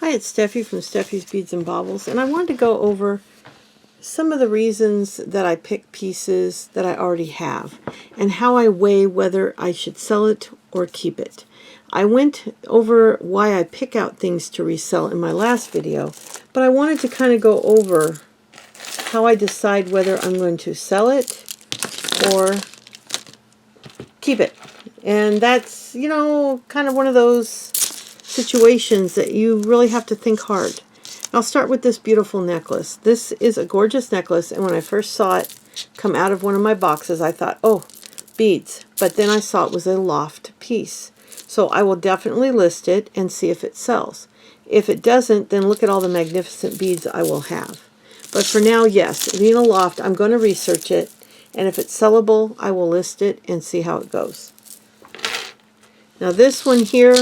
Hi, it's Steffi from Steffi's Beads and Baubles, and I wanted to go over some of the reasons that I pick pieces that I already have and how I weigh whether I should sell it or keep it. I went over why I pick out things to resell in my last video, but I wanted to kind of go over how I decide whether I'm going to sell it or keep it. And that's, kind of one of those situations that you really have to think hard. I'll start with this beautiful necklace. This is a gorgeous necklace, and when I first saw it come out of one of my boxes, I thought, oh, beads. But then I saw it was a loft piece. So I will definitely list it and see if it sells. If it doesn't, then look at all the magnificent beads I will have. But for now, yes, being a loft, I'm going to research it, and if it's sellable, I will list it and see how it goes. Now this one here,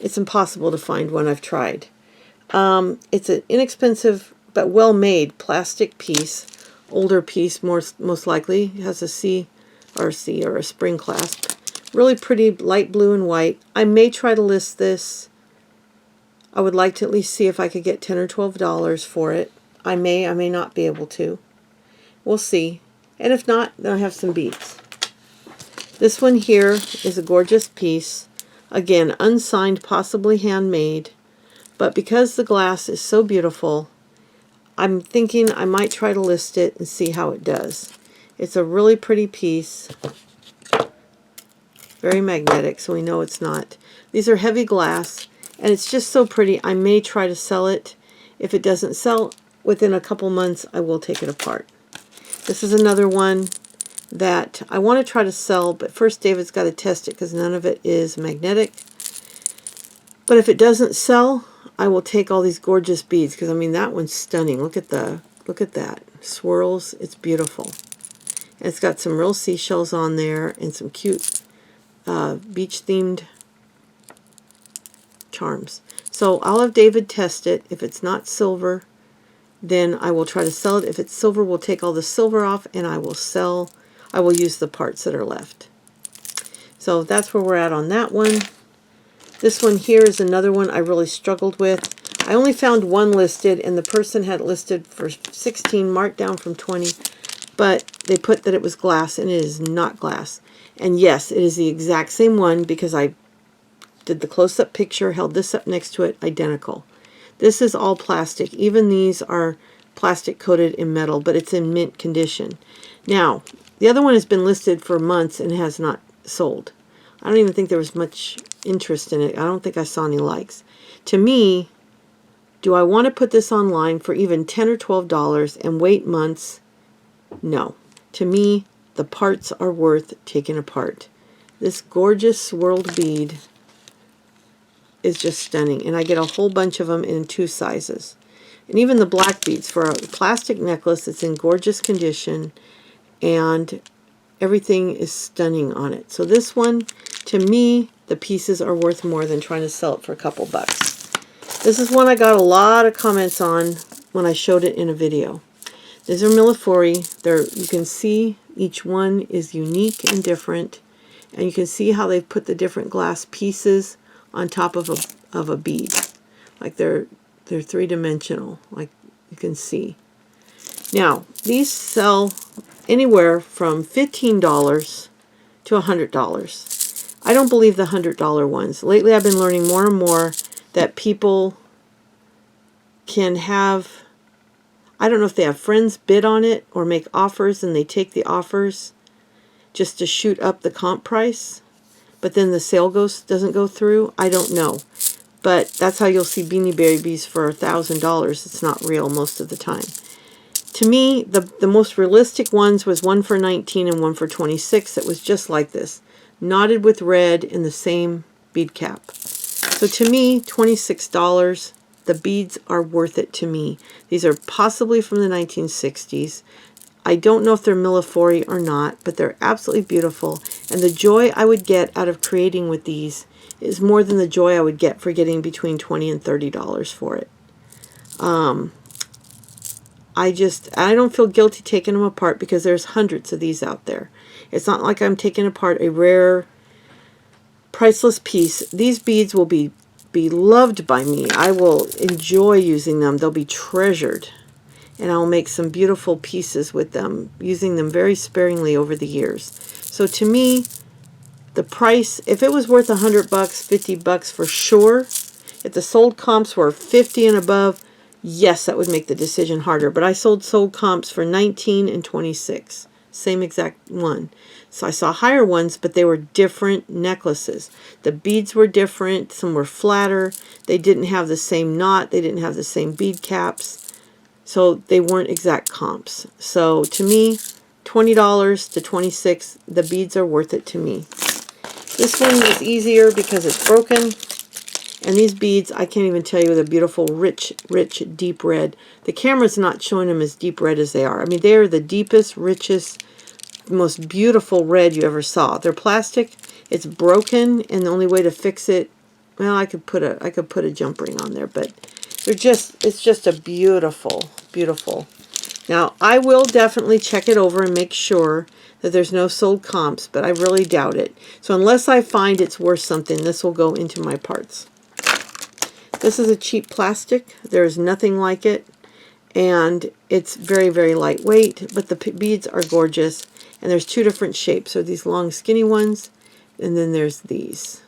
it's impossible to find one. I've tried. It's an inexpensive but well-made plastic piece, older piece most likely. It has a CRC or a spring clasp. Really pretty light blue and white. I may try to list this. I would like to at least see if I could get $10 or $12 for it. I may not be able to. We'll see. And if not, then I have some beads. This one here is a gorgeous piece. Again, unsigned, possibly handmade. But because the glass is so beautiful, I'm thinking I might try to list it and see how it does. It's a really pretty piece. Very magnetic, so we know it's not. These are heavy glass, and it's just so pretty. I may try to sell it. If it doesn't sell within a couple months, I will take it apart. This is another one that I want to try to sell, but first David's got to test it because none of it is magnetic. But if it doesn't sell, I will take all these gorgeous beads, because I mean that one's stunning. Look at that swirls. It's beautiful. And it's got some real seashells on there and some cute beach themed charms. So I'll have David test it. If it's not silver, then I will try to sell it. If it's silver, we'll take all the silver off and I will use the parts that are left. So that's where we're at on that one. This one here is another one I really struggled with. I only found one listed, and the person had it listed for 16, marked down from 20, but they put that it was glass, and it is not glass. And yes, it is the exact same one because I did the close-up picture, held this up next to it, identical. This is all plastic. Even these are plastic coated in metal, but it's in mint condition. Now, the other one has been listed for months and has not sold. I don't even think there was much interest in it. I don't think I saw any likes. To me, do I want to put this online for even $10 or $12 and wait months? No. To me, the parts are worth taking apart. This gorgeous swirled bead is just stunning, and I get a whole bunch of them in 2 sizes. And even the black beads for a plastic necklace, it's in gorgeous condition, and everything is stunning on it. So this one, to me, the pieces are worth more than trying to sell it for a couple bucks. This is one I got a lot of comments on when I showed it in a video. These are Millefori. You can see each one is unique and different, and you can see how they've put the different glass pieces on top of a bead. Like they're three-dimensional, like you can see. Now, these sell anywhere from $15 to $100. I don't believe the $100 ones. Lately I've been learning more and more that people can have, I don't know if they have friends bid on it or make offers and they take the offers just to shoot up the comp price, but then the sale doesn't go through. I don't know. But that's how you'll see Beanie Babies for $1,000. It's not real most of the time. To me, the most realistic ones was one for 19 and one for 26 that was just like this, knotted with red in the same bead cap. So to me, $26, the beads are worth it to me. These are possibly from the 1960s. I don't know if they're Millefori or not, but they're absolutely beautiful. And the joy I would get out of creating with these is more than the joy I would get for getting between $20 and $30 for it. I don't feel guilty taking them apart because there's hundreds of these out there. It's not like I'm taking apart a rare, priceless piece. These beads will be be loved by me. I will enjoy using them. They'll be treasured. And I'll make some beautiful pieces with them, using them very sparingly over the years. So to me, the price, if it was worth $100, $50 for sure, if the sold comps were 50 and above, yes, that would make the decision harder. But I sold comps for 19 and 26. Same exact one. So I saw higher ones, but they were different necklaces. The beads were different. Some were flatter. They didn't have the same knot. They didn't have the same bead caps. So they weren't exact comps. So to me, $20 to $26, the beads are worth it to me. This one is easier because it's broken. And these beads, I can't even tell you, they're beautiful, rich, deep red. The camera's not showing them as deep red as they are. I mean, they are the deepest, richest, most beautiful red you ever saw. They're plastic. It's broken, and the only way to fix it, well, I could put a jump ring on there, but it's just a beautiful, beautiful. Now, I will definitely check it over and make sure that there's no sold comps, but I really doubt it. So unless I find it's worth something, this will go into my parts. This is a cheap plastic. There is nothing like it, and it's very, very lightweight, but the beads are gorgeous, and there's two different shapes. So these long, skinny ones, and then there's these.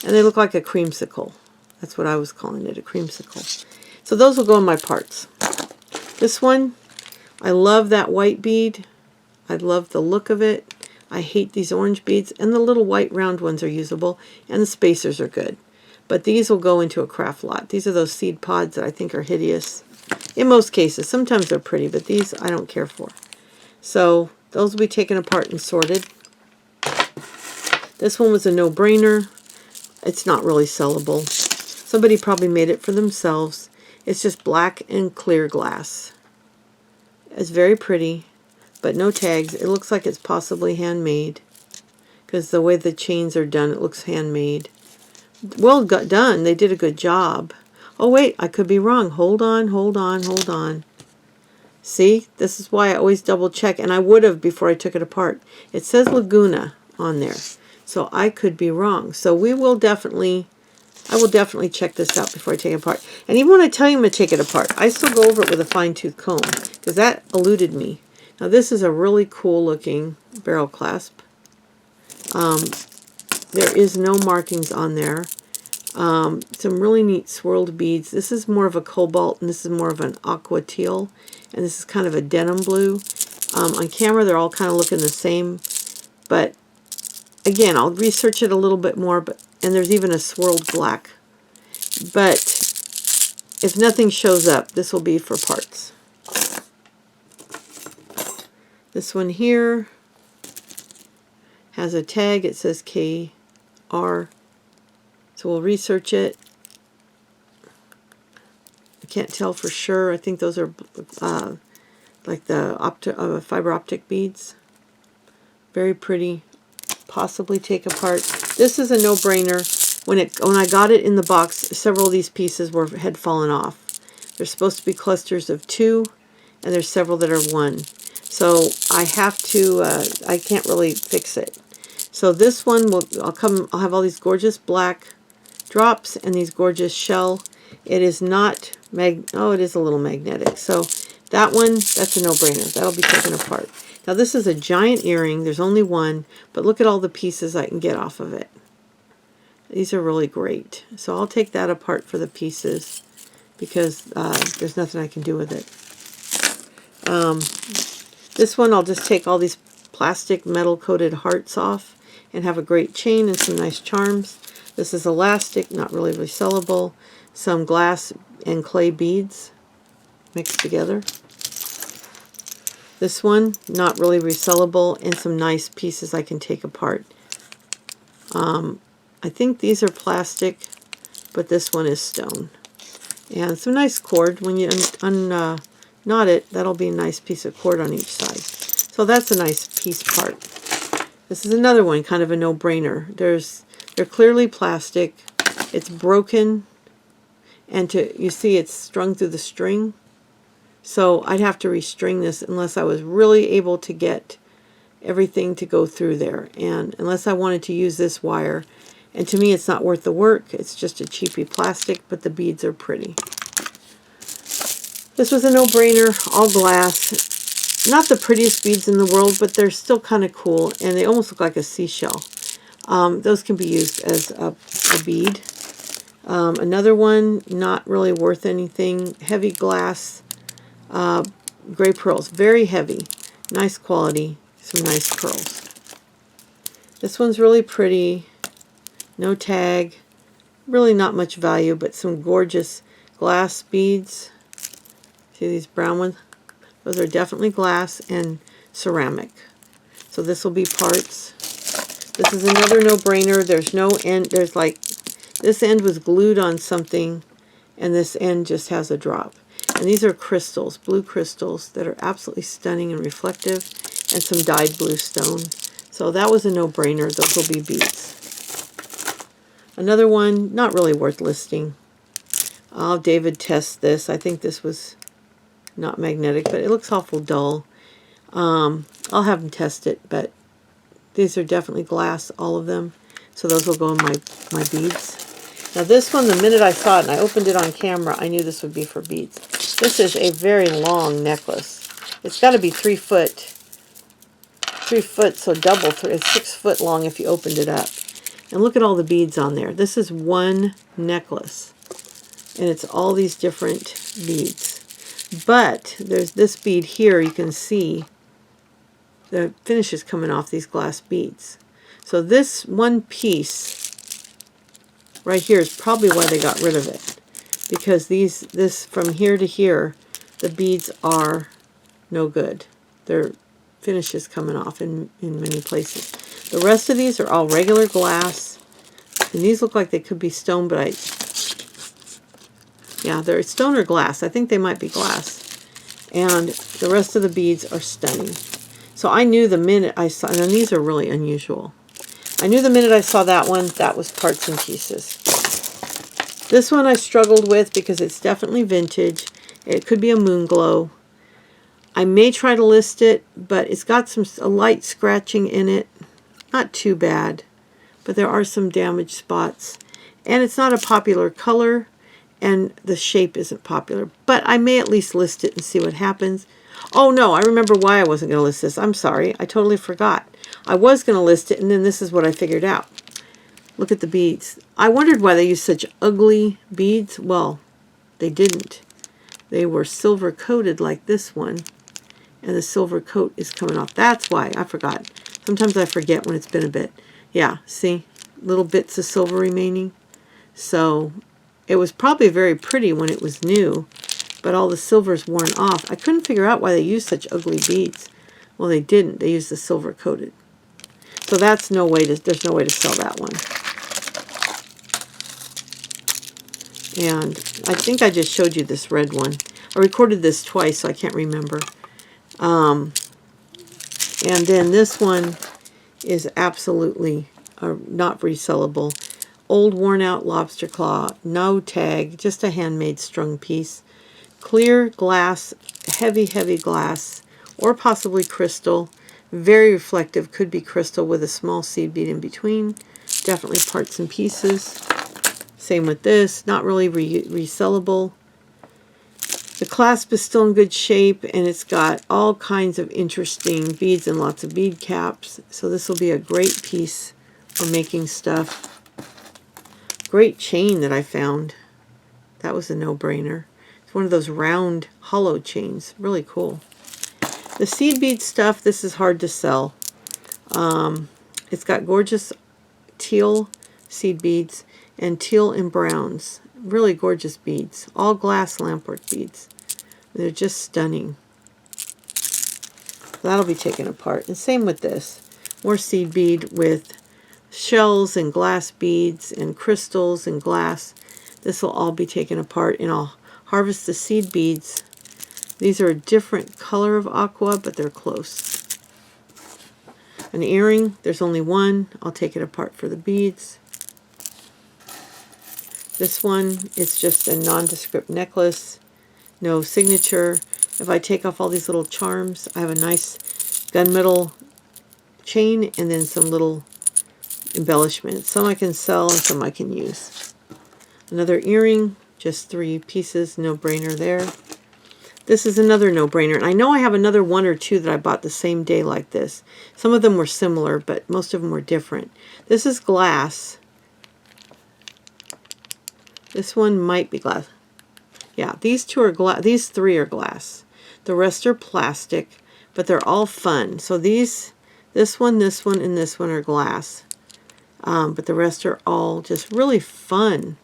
And they look like a creamsicle. That's what I was calling it, a creamsicle. So those will go in my parts. This one, I love that white bead. I love the look of it. I hate these orange beads, and the little white round ones are usable, and the spacers are good. But these will go into a craft lot. These are those seed pods that I think are hideous. In most cases. Sometimes they're pretty, but these I don't care for. So those will be taken apart and sorted. This one was a no-brainer. It's not really sellable. Somebody probably made it for themselves. It's just black and clear glass. It's very pretty, but no tags. It looks like it's possibly handmade, because the way the chains are done, it looks handmade. Well done. They did a good job. Oh, wait, I could be wrong. Hold on. See, this is why I always double check, and I would have before I took it apart. It says Laguna on there, so I could be wrong. So I will definitely check this out before I take it apart. And even when I tell you I'm going to take it apart, I still go over it with a fine-tooth comb, because that eluded me. Now this is a really cool looking barrel clasp. There is no markings on there. Some really neat swirled beads. This is more of a cobalt, and this is more of an aqua teal, and this is kind of a denim blue. On camera, they're all kind of looking the same, but again, I'll research it a little bit more. And there's even a swirled black. But if nothing shows up, this will be for parts. This one here has a tag. It says KR. So we'll research it. I can't tell for sure. I think those are like the fiber optic beads. Very pretty. Possibly take apart. This is a no-brainer. When I got it in the box, several of these pieces had fallen off. There's supposed to be clusters of 2, and there's several that are 1. So I have to. I can't really fix it. So this one I'll have all these gorgeous black drops and these gorgeous shell. It is not it is a little magnetic. So that one, that's a no-brainer. That'll be taken apart. Now this is a giant earring. There's only one, but look at all the pieces I can get off of it. These are really great. So I'll take that apart for the pieces, because there's nothing I can do with it. This one, I'll just take all these plastic metal coated hearts off and have a great chain and some nice charms. This is elastic, not really resellable. Some glass and clay beads mixed together. This one, not really resellable, and some nice pieces I can take apart. I think these are plastic, but this one is stone. And some nice cord. When you unknot it, that'll be a nice piece of cord on each side. So that's a nice piece part. This is another one, kind of a no-brainer. They're clearly plastic. It's broken, and you see it's strung through the string. So I'd have to restring this unless I was really able to get everything to go through there, and unless I wanted to use this wire And to me, it's not worth the work. It's just a cheapy plastic, but the beads are pretty. This was a no-brainer, all glass. Not the prettiest beads in the world, but they're still kind of cool, and they almost look like a seashell. Those can be used as a bead. Another one, not really worth anything. Heavy glass, gray pearls. Very heavy. Nice quality. Some nice pearls. This one's really pretty. No tag. Really not much value, but some gorgeous glass beads. See these brown ones? Those are definitely glass and ceramic. So this will be parts. This is another no-brainer. There's no end. There's like, this end was glued on something, and this end just has a drop. And these are crystals, blue crystals, that are absolutely stunning and reflective, and some dyed blue stone. So that was a no-brainer. Those will be beads. Another one, not really worth listing. I'll have David test this. I think this was not magnetic, but it looks awful dull. I'll have him test it, but these are definitely glass, all of them. So those will go in my beads. Now this one, the minute I saw it and I opened it on camera, I knew this would be for beads. This is a very long necklace. It's got to be 3 foot. 3 foot, so double. It's 6 foot long if you opened it up. And look at all the beads on there. This is one necklace. And it's all these different beads. But there's this bead here, you can see the finish is coming off these glass beads. So this one piece right here is probably why they got rid of it. Because this from here to here, the beads are no good. Their finish is coming off in many places. The rest of these are all regular glass. And these look like they could be stone, but yeah, they're stone or glass. I think they might be glass. And the rest of the beads are stunning. So I knew the minute I saw, and these are really unusual. I knew the minute I saw that one, that was parts and pieces. This one I struggled with because it's definitely vintage. It could be a moon glow. I may try to list it, but it's got a light scratching in it. Not too bad, but there are some damaged spots. And it's not a popular color. And the shape isn't popular. But I may at least list it and see what happens. Oh no, I remember why I wasn't going to list this. I'm sorry, I totally forgot. I was going to list it, and then this is what I figured out. Look at the beads. I wondered why they used such ugly beads. Well, they didn't. They were silver coated like this one. And the silver coat is coming off. That's why. I forgot. Sometimes I forget when it's been a bit. Yeah, see? Little bits of silver remaining. So it was probably very pretty when it was new, but all the silver's worn off. I couldn't figure out why they used such ugly beads. Well, they didn't. They used the silver coated. So that's no way to, there's no way to sell that one. And I think I just showed you this red one. I recorded this twice, so I can't remember. And then this one is absolutely not resellable. Old worn out lobster claw, no tag, just a handmade strung piece. Clear glass, heavy glass, or possibly crystal. Very reflective, could be crystal with a small seed bead in between. Definitely parts and pieces. Same with this, not really resellable. The clasp is still in good shape, and it's got all kinds of interesting beads and lots of bead caps. So this will be a great piece for making stuff. Great chain that I found. That was a no-brainer. It's one of those round hollow chains. Really cool. The seed bead stuff, this is hard to sell. It's got gorgeous teal seed beads and teal and browns. Really gorgeous beads. All glass lampwork beads. They're just stunning. That'll be taken apart. And same with this. More seed bead with shells and glass beads and crystals and glass. This will all be taken apart, and I'll harvest the seed beads. These are a different color of aqua, but they're close. An earring, there's only one. I'll take it apart for the beads. This one is just a nondescript necklace, no signature. If I take off all these little charms, I have a nice gunmetal chain and then some little embellishment. Some I can sell and some I can use. Another earring, just 3 pieces, no-brainer there. This is another no-brainer. And I know I have another 1 or 2 that I bought the same day like this. Some of them were similar, but most of them were different. This is glass. This one might be glass. Yeah, these 2 are glass. These 3 are glass. The rest are plastic, but they're all fun. So this one, and this one are glass. But the rest are all just really fun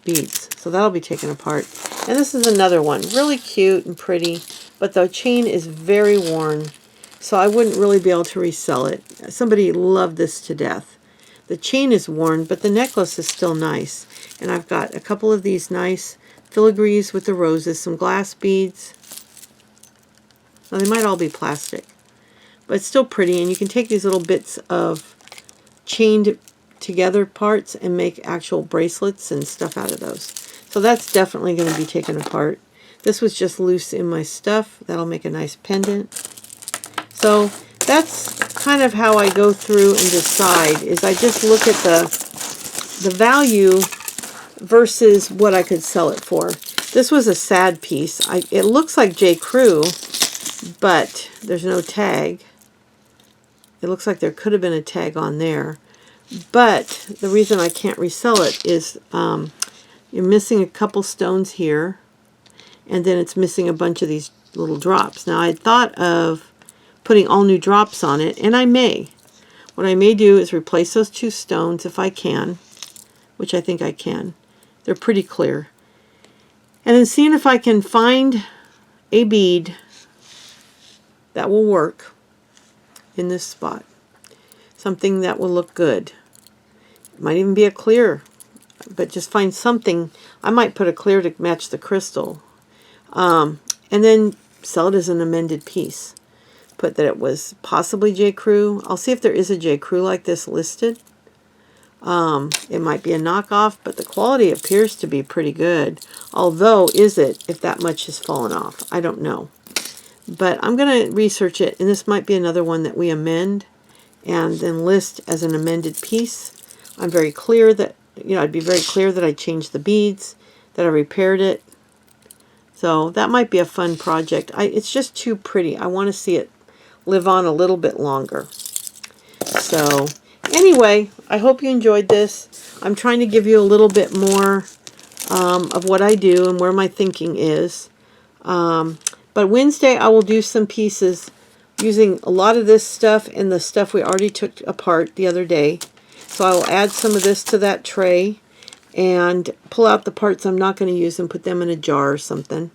beads. So that'll be taken apart. And this is another one, really cute and pretty, but the chain is very worn, so I wouldn't really be able to resell it. Somebody loved this to death. The chain is worn, but the necklace is still nice. And I've got a couple of these nice filigrees with the roses, some glass beads. Now they might all be plastic, but it's still pretty, and you can take these little bits of chained together parts and make actual bracelets and stuff out of those. So that's definitely going to be taken apart. This was just loose in my stuff. That'll make a nice pendant. So that's kind of how I go through and decide, is I just look at the value versus what I could sell it for. This was a sad piece. It looks like J. Crew, but there's no tag. It looks like there could have been a tag on there. But the reason I can't resell it is you're missing a couple stones here, and then it's missing a bunch of these little drops. Now I thought of putting all new drops on it, and I may. What I may do is replace those 2 stones if I can, which I think I can. They're pretty clear. And then seeing if I can find a bead that will work in this spot. Something that will look good. It might even be a clear, but just find something. I might put a clear to match the crystal. And then sell it as an amended piece. Put that it was possibly J. Crew. I'll see if there is a J. Crew like this listed. It might be a knockoff, but the quality appears to be pretty good. Although, is it, if that much has fallen off? I don't know. But I'm going to research it, and this might be another one that we amend and then list as an amended piece. I'm very clear that, I'd be very clear that I changed the beads, that I repaired it. So that might be a fun project. It's just too pretty. I want to see it live on a little bit longer. So anyway, I hope you enjoyed this. I'm trying to give you a little bit more of what I do and where my thinking is. But Wednesday I will do some pieces using a lot of this stuff and the stuff we already took apart the other day. So I will add some of this to that tray and pull out the parts I'm not going to use and put them in a jar or something.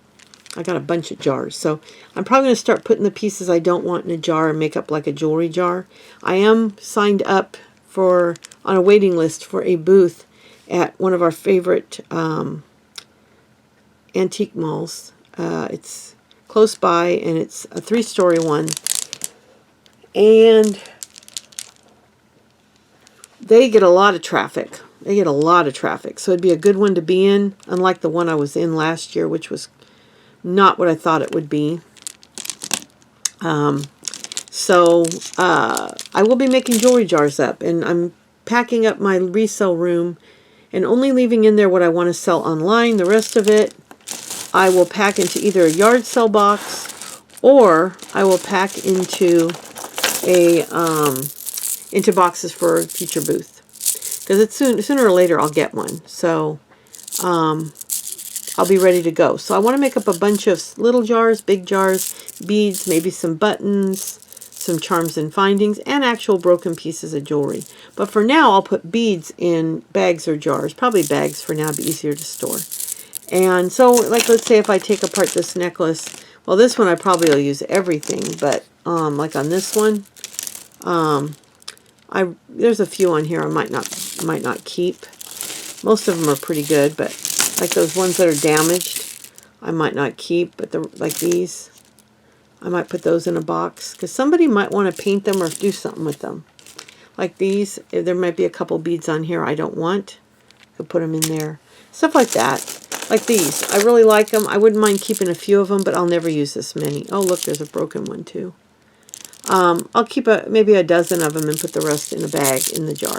I got a bunch of jars. So I'm probably going to start putting the pieces I don't want in a jar and make up like a jewelry jar. I am signed up on a waiting list for a booth at one of our favorite antique malls. It's close by, and it's a 3-story one. And they get a lot of traffic. So it'd be a good one to be in, unlike the one I was in last year, which was not what I thought it would be. So I will be making jewelry jars up, and I'm packing up my resale room and only leaving in there what I want to sell online. The rest of it I will pack into either a yard sale box, or I will pack into into boxes for a future booth. Because it's sooner or later I'll get one. So I'll be ready to go. So I want to make up a bunch of little jars, big jars, beads, maybe some buttons, some charms and findings, and actual broken pieces of jewelry. But for now, I'll put beads in bags or jars. Probably bags for now, it'd be easier to store. And so, like, let's say if I take apart this necklace, well, this one I probably will use everything, but like on this one, there's a few on here I might not keep. Most of them are pretty good, but like those ones that are damaged, I might not keep. But like these, I might put those in a box because somebody might want to paint them or do something with them. Like these, there might be a couple beads on here I don't want. I could put them in there. Stuff like that. Like these, I really like them. I wouldn't mind keeping a few of them, but I'll never use this many. Oh, look, there's a broken one too. I'll keep maybe a dozen of them and put the rest in a bag in the jar.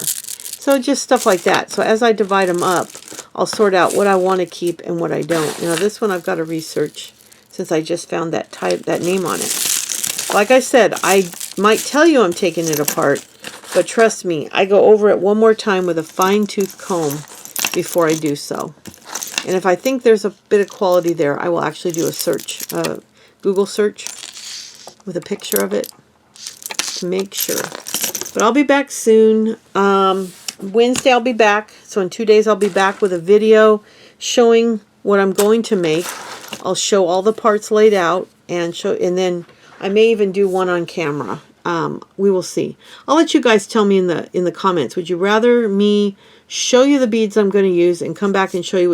So just stuff like that. So as I divide them up, I'll sort out what I want to keep and what I don't. Now this one I've got to research since I just found that name on it. Like I said, I might tell you I'm taking it apart, but trust me, I go over it one more time with a fine-tooth comb before I do so. And if I think there's a bit of quality there, I will actually do a search, Google search with a picture of it to make sure. But I'll be back soon. Wednesday I'll be back. So in 2 days I'll be back with a video showing what I'm going to make. I'll show all the parts laid out and then I may even do one on camera. We will see. I'll let you guys tell me in the comments. Would you rather me show you the beads I'm going to use and come back and show you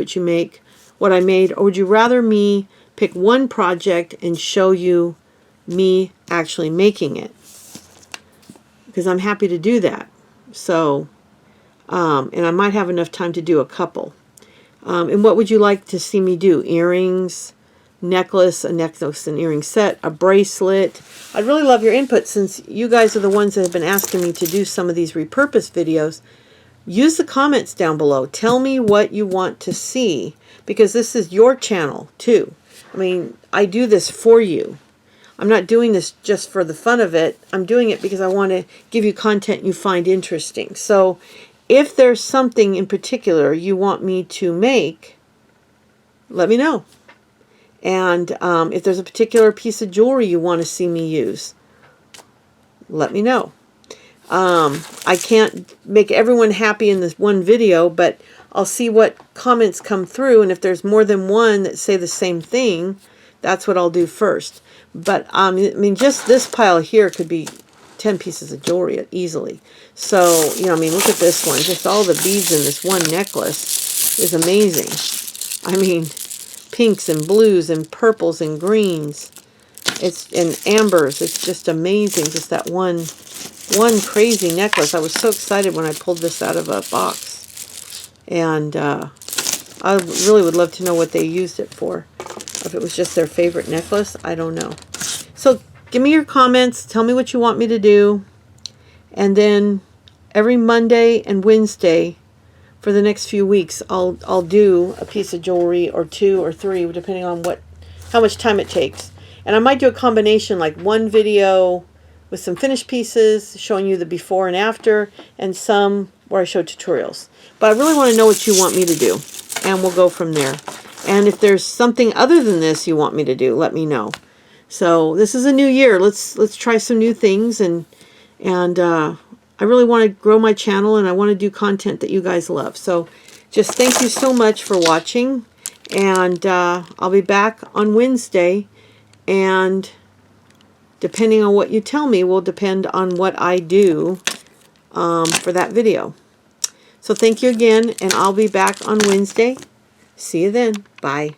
what I made, or would you rather me pick one project and show you me actually making it? Because I'm happy to do that. So, and I might have enough time to do a couple. And what would you like to see me do? Earrings, necklace, a necklace and earring set, a bracelet. I'd really love your input since you guys are the ones that have been asking me to do some of these repurpose videos. Use the comments down below. Tell me what you want to see, because this is your channel too. I mean, I do this for you. I'm not doing this just for the fun of it. I'm doing it because I want to give you content you find interesting. So if there's something in particular you want me to make, let me know. And if there's a particular piece of jewelry you want to see me use, let me know. I can't make everyone happy in this one video, but I'll see what comments come through, and if there's more than one that say the same thing, that's what I'll do first. But I mean, just this pile here could be 10 pieces of jewelry easily. So, you know, I mean, look at this one. Just all the beads in this one necklace is amazing. I mean, pinks and blues and purples and greens. It's and ambers. It's just amazing. Just that one crazy necklace. I was so excited when I pulled this out of a box. And I really would love to know what they used it for. If it was just their favorite necklace, I don't know. So give me your comments. Tell me what you want me to do. And then every Monday and Wednesday for the next few weeks, I'll do a piece of jewelry or 2 or 3, depending on how much time it takes. And I might do a combination, like one video with some finished pieces showing you the before and after, and some where I show tutorials. But I really want to know what you want me to do, and we'll go from there. And if there's something other than this you want me to do, let me know. So this is a new year. Let's try some new things, and I really want to grow my channel, and I want to do content that you guys love. So just thank you so much for watching, and I'll be back on Wednesday, and depending on what you tell me will depend on what I do for that video. So thank you again, and I'll be back on Wednesday. See you then. Bye.